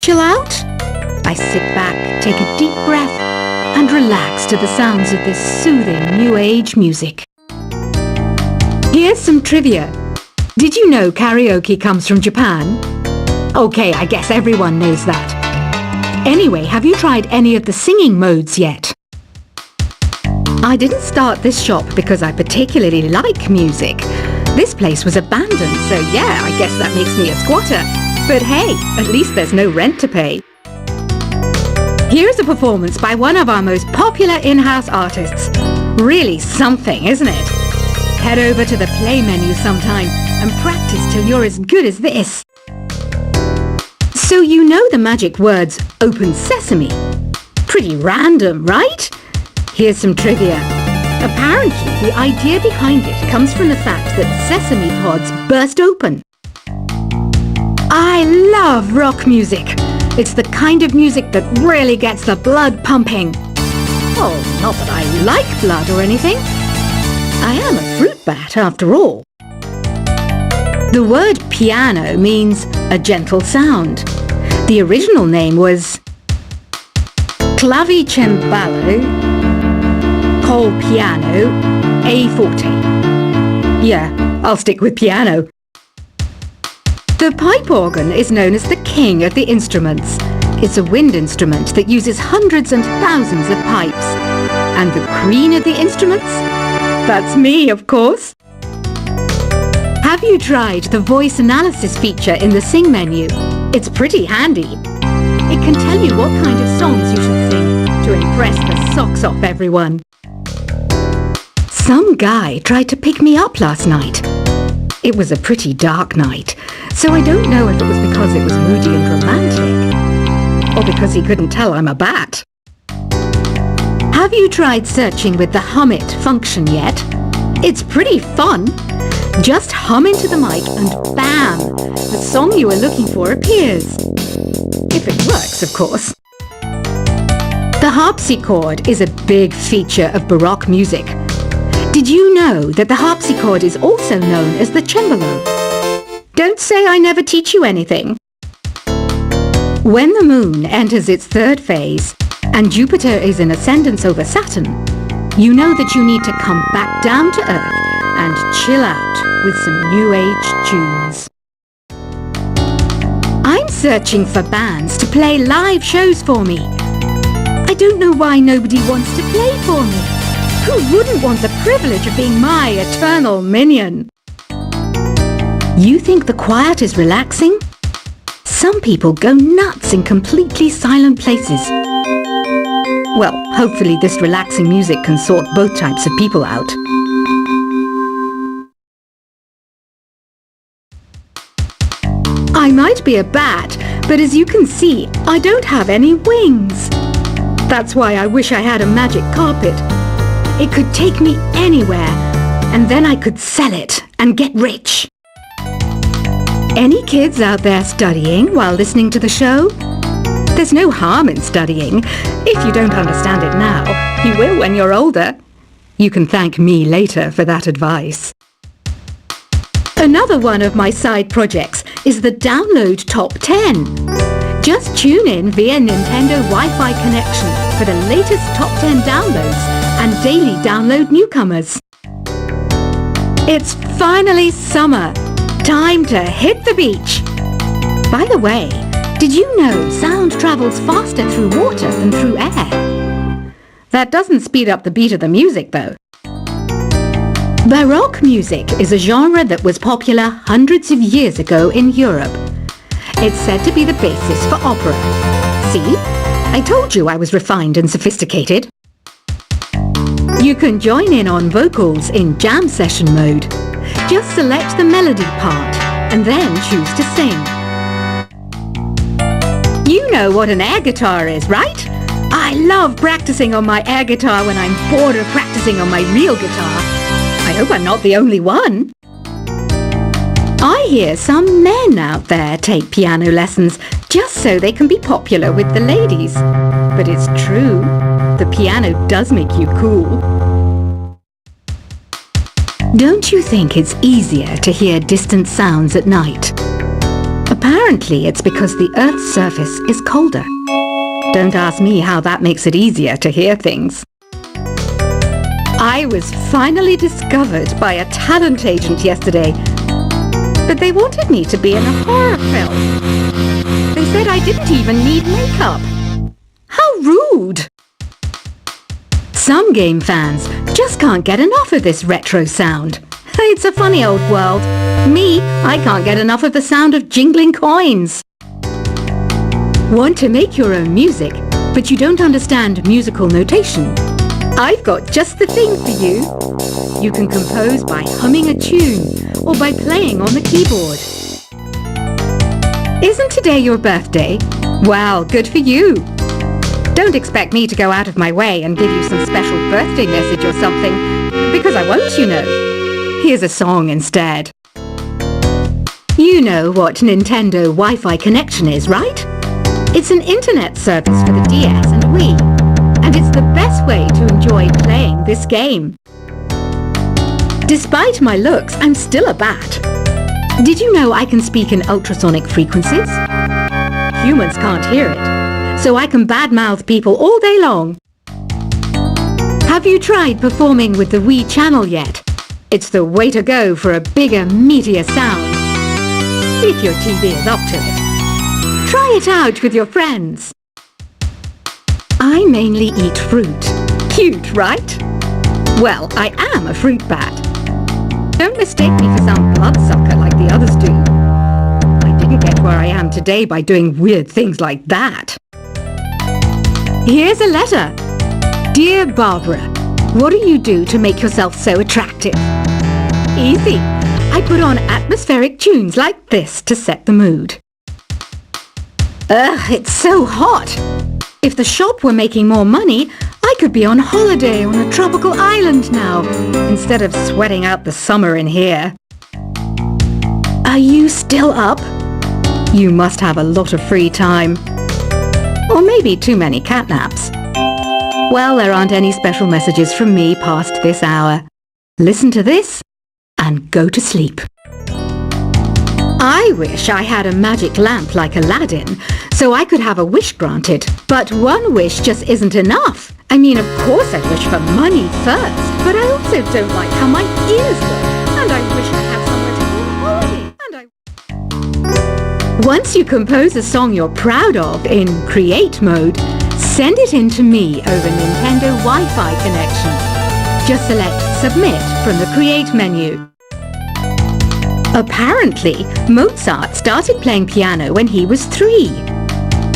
chill out? I sit back, take a deep breath, and relax to the sounds of this soothing new age music. Here's some trivia. Did you know karaoke comes from Japan? Okay, I guess everyone knows that. Anyway, have you tried any of the singing modes yet? I didn't start this shop because I particularly like music. This place was abandoned, so yeah, I guess that makes me a squatter. But hey, at least there's no rent to pay. Here's a performance by one of our most popular in-house artists. Really something, isn't it? Head over to the play menu sometime and practice till you're as good as this. So you know the magic words "open sesame"? Pretty random, right? Here's some trivia. Apparently, the idea behind it comes from the fact that sesame pods burst open. I love rock music. It's the kind of music that really gets the blood pumping. Oh, not that I like blood or anything. I am a fruit bat after all. The word piano means a gentle sound. The original name was clavicembalo col piano a forte. Yeah, I'll stick with piano. The pipe organ is known as the king of the instruments. It's a wind instrument that uses hundreds and thousands of pipes. And the queen of the instruments? That's me, of course. Have you tried the voice analysis feature in the Sing menu? It's pretty handy. It can tell you what kind of songs you should sing to impress the socks off everyone. Some guy tried to pick me up last night. It was a pretty dark night, so I don't know if it was because it was moody and romantic, or because he couldn't tell I'm a bat. Have you tried searching with the Hum It function yet? It's pretty fun. Just hum into the mic and bam! The song you were looking for appears. If it works, of course. The harpsichord is a big feature of Baroque music. Did you know that the harpsichord is also known as the cembalo? Don't say I never teach you anything. When the moon enters its third phase and Jupiter is in ascendance over Saturn, you know that you need to come back down to Earth and chill out with some new age tunes. I'm searching for bands to play live shows for me. I don't know why nobody wants to play for me. Who wouldn't want the privilege of being my eternal minion? You think the quiet is relaxing? Some people go nuts in completely silent places. Well, hopefully this relaxing music can sort both types of people out. I might be a bat, but as you can see, I don't have any wings. That's why I wish I had a magic carpet. It could take me anywhere, and then I could sell it and get rich. Any kids out there studying while listening to the show? There's no harm in studying. If you don't understand it now, you will when you're older. You can thank me later for that advice. Another one of my side projects is the Download Top 10. Just tune in via Nintendo Wi-Fi connection for the latest Top 10 downloads and daily download newcomers. It's finally summer. Time to hit the beach. By the way, did you know sound travels faster through water than through air? That doesn't speed up the beat of the music, though. Baroque music is a genre that was popular hundreds of years ago in Europe. It's said to be the basis for opera. See? I told you I was refined and sophisticated. You can join in on vocals in jam session mode. Just select the melody part and then choose to sing. You know what an air guitar is, right? I love practicing on my air guitar when I'm bored of practicing on my real guitar. I hope I'm not the only one. I hear some men out there take piano lessons just so they can be popular with the ladies. But it's true, the piano does make you cool. Don't you think it's easier to hear distant sounds at night? A Apparently, it's because the Earth's surface is colder. Don't ask me how that makes it easier to hear things. I was finally discovered by a talent agent yesterday, but they wanted me to be in a horror film. They said I didn't even need makeup. How rude! Some game fans just can't get enough of this retro sound. It's a funny old world. Me, I can't get enough of the sound of jingling coins. Want to make your own music, but you don't understand musical notation? I've got just the thing for you. You can compose by humming a tune or by playing on the keyboard. Isn't today your birthday? Well, good for you. Don't expect me to go out of my way and give you some special birthday message or something, because I won't, you know. Here's a song instead. You know what Nintendo Wi-Fi connection is, right? It's an internet service for the DS and Wii, and it's the best way to enjoy playing this game. Despite my looks, I'm still a bat. Did you know I can speak in ultrasonic frequencies? Humans can't hear it, so I can badmouth people all day long. Have you tried performing with the Wii channel yet? It's the way to go for a bigger, meatier sound. If your TV is up to it. Try it out with your friends. I mainly eat fruit. Cute, right? Well, I am a fruit bat. Don't mistake me for some bloodsucker like the others do. I didn't get where I am today by doing weird things like that. Here's a letter. Dear Barbara, what do you do to make yourself so attractive? Easy. I put on atmospheric tunes like this to set the mood. Ugh, it's so hot. If the shop were making more money, I could be on holiday on a tropical island now, instead of sweating out the summer in here. Are you still up? You must have a lot of free time. Or maybe too many catnaps. Well, there aren't any special messages from me past this hour. Listen to this and go to sleep. I wish I had a magic lamp like Aladdin, so I could have a wish granted. But one wish just isn't enough. I mean, of course I'd wish for money first, but I also don't like how my ears look, and I wish I had somewhere to go on holiday, Once you compose a song you're proud of in Create mode, send it in to me over Nintendo Wi-Fi connection. Just select Submit from the Create menu. Apparently, Mozart started playing piano when he was 3.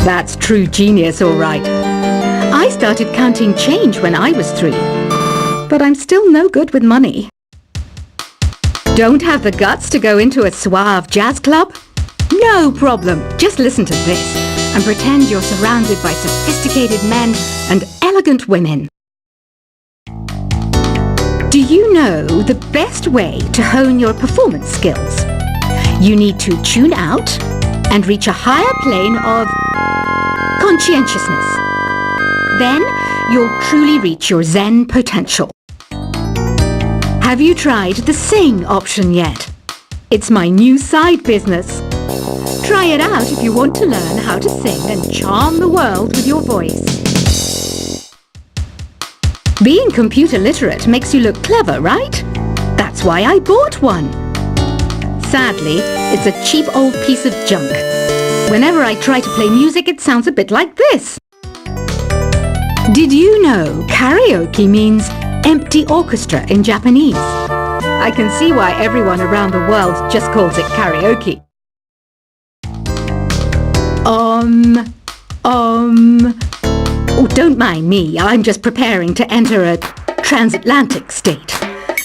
That's true genius, all right. I started counting change when I was 3. But I'm still no good with money. Don't have the guts to go into a suave jazz club? No problem. Just listen to this and pretend you're surrounded by sophisticated men and elegant women. Do you know the best way to hone your performance skills? You need to tune out and reach a higher plane of conscientiousness. Then you'll truly reach your Zen potential. Have you tried the Sing option yet? It's my new side business. Try it out if you want to learn how to sing and charm the world with your voice. Being computer literate makes you look clever, right? That's why I bought one. Sadly, it's a cheap old piece of junk. Whenever I try to play music, it sounds a bit like this. Did you know karaoke means empty orchestra in Japanese? I can see why everyone around the world just calls it karaoke. Oh, don't mind me. I'm just preparing to enter a transatlantic state.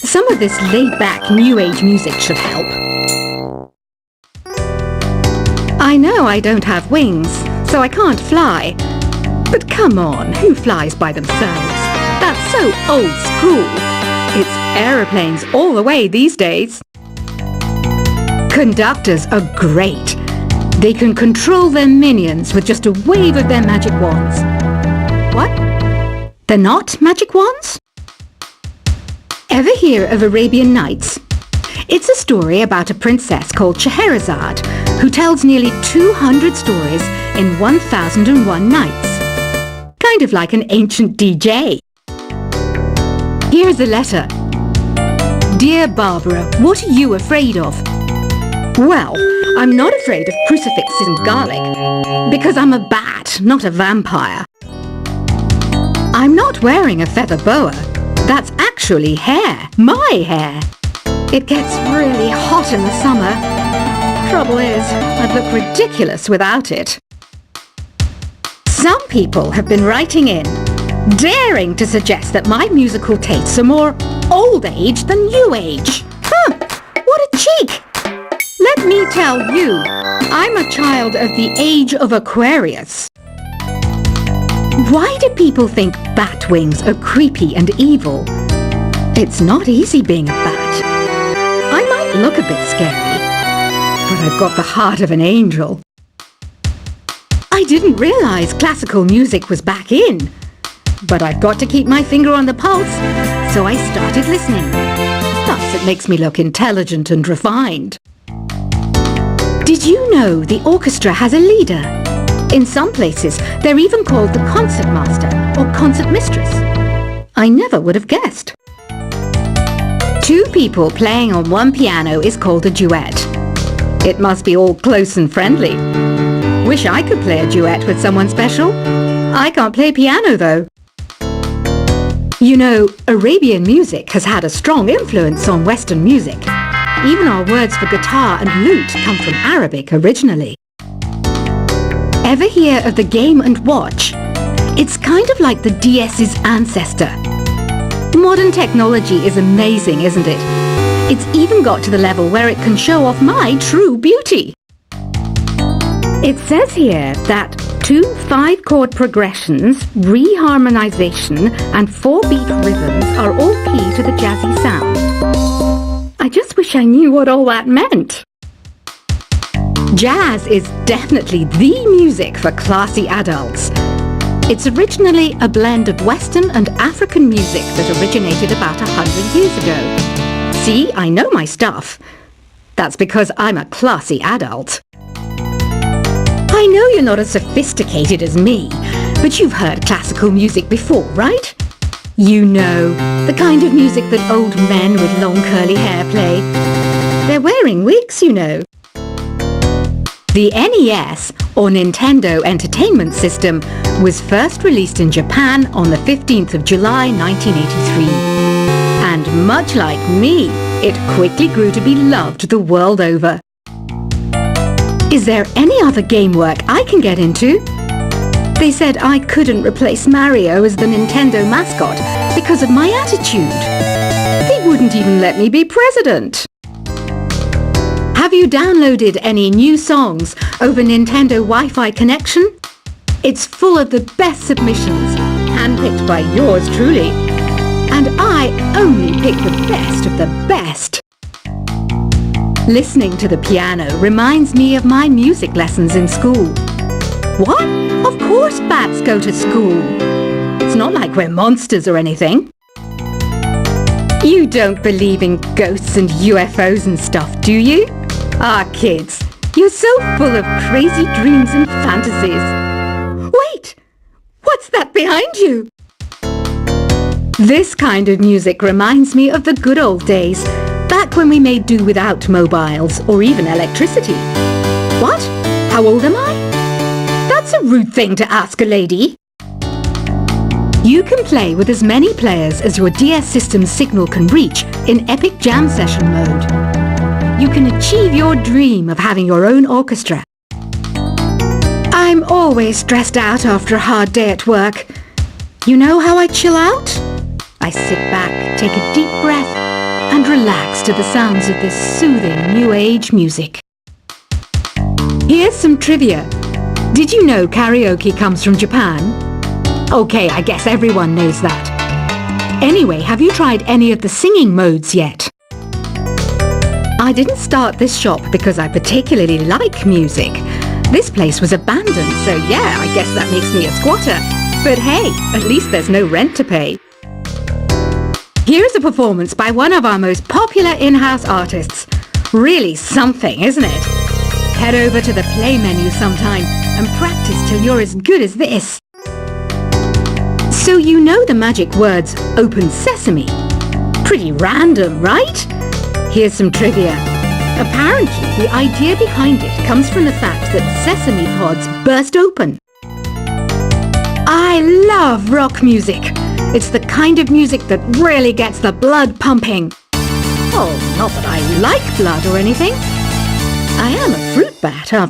Some of this laid-back New Age music should help. I know I don't have wings, so I can't fly. But come on, who flies by themselves? That's so old school. It's aeroplanes all the way these days. Conductors are great. They can control their minions with just a wave of their magic wands. What? They're not magic wands? Ever hear of Arabian Nights? It's a story about a princess called Scheherazade who tells nearly 200 stories in 1001 Nights. Kind of like an ancient DJ. Here's a letter. Dear Barbara, what are you afraid of? Well, I'm not afraid of crucifixes and garlic, because I'm a bat, not a vampire. I'm not wearing a feather boa. That's actually hair, my hair. It gets really hot in the summer. Trouble is, I'd look ridiculous without it. Some people have been writing in, daring to suggest that my musical tastes are more old age than new age. Huh, what a cheek! Let me tell you, I'm a child of the age of Aquarius. Why do people think bat wings are creepy and evil? It's not easy being a bat. I might look a bit scary, but I've got the heart of an angel. I didn't realize classical music was back in, but I've got to keep my finger on the pulse, so I started listening. Plus, it makes me look intelligent and refined. Did you know the orchestra has a leader? In some places, they're even called the concertmaster or concertmistress. I never would have guessed. Two people playing on one piano is called a duet. It must be all close and friendly. Wish I could play a duet with someone special. I can't play piano though. You know, Arabian music has had a strong influence on Western music. Even our words for guitar and lute come from Arabic originally. Ever hear of the Game & Watch? It's kind of like the DS's ancestor. Modern technology is amazing, isn't it? It's even got to the level where it can show off my true beauty. It says here that 2 5-chord progressions, reharmonization and 4-beat rhythms are all key to the jazzy sound. I just wish I knew what all that meant. Jazz is definitely the music for classy adults. It's originally a blend of Western and African music that originated about 100 years ago. See, I know my stuff. That's because I'm a classy adult. I know you're not as sophisticated as me, but you've heard classical music before, right? You know, the kind of music that old men with long curly hair play. They're wearing wigs, you know. The NES, or Nintendo Entertainment System, was first released in Japan on the 15th of July 1983. And much like me, it quickly grew to be loved the world over. Is there any other game work I can get into? They said I couldn't replace Mario as the Nintendo mascot because of my attitude. They wouldn't even let me be president. Have you downloaded any new songs over Nintendo Wi-Fi connection? It's full of the best submissions, handpicked by yours truly. And I only pick the best of the best. Listening to the piano reminds me of my music lessons in school. What? Of course bats go to school. It's not like we're monsters or anything. You don't believe in ghosts and UFOs and stuff, do you? Ah, kids, you're so full of crazy dreams and fantasies. Wait, what's that behind you? This kind of music reminds me of the good old days, back when we made do without mobiles or even electricity. What? How old am I? That's a rude thing to ask a lady. You can play with as many players as your DS system's signal can reach in Epic Jam Session mode. You can achieve your dream of having your own orchestra. I'm always stressed out after a hard day at work. You know how I chill out? I sit back, take a deep breath, and relax to the sounds of this soothing new age music. Here's some trivia. Did you know karaoke comes from Japan? Okay, I guess everyone knows that. Anyway, have you tried any of the singing modes yet? I didn't start this shop because I particularly like music. This place was abandoned, so yeah, I guess that makes me a squatter. But hey, at least there's no rent to pay. Here's a performance by one of our most popular in-house artists. Really something, isn't it? Head over to the play menu sometime and practice till you're as good as this. So you know the magic words open sesame. Pretty random, right? Here's some trivia. Apparently, the idea behind it comes from the fact that sesame pods burst open. I love rock music. It's the kind of music that really gets the blood pumping. Oh, not that I like blood or anything. I am a fruit bat after all.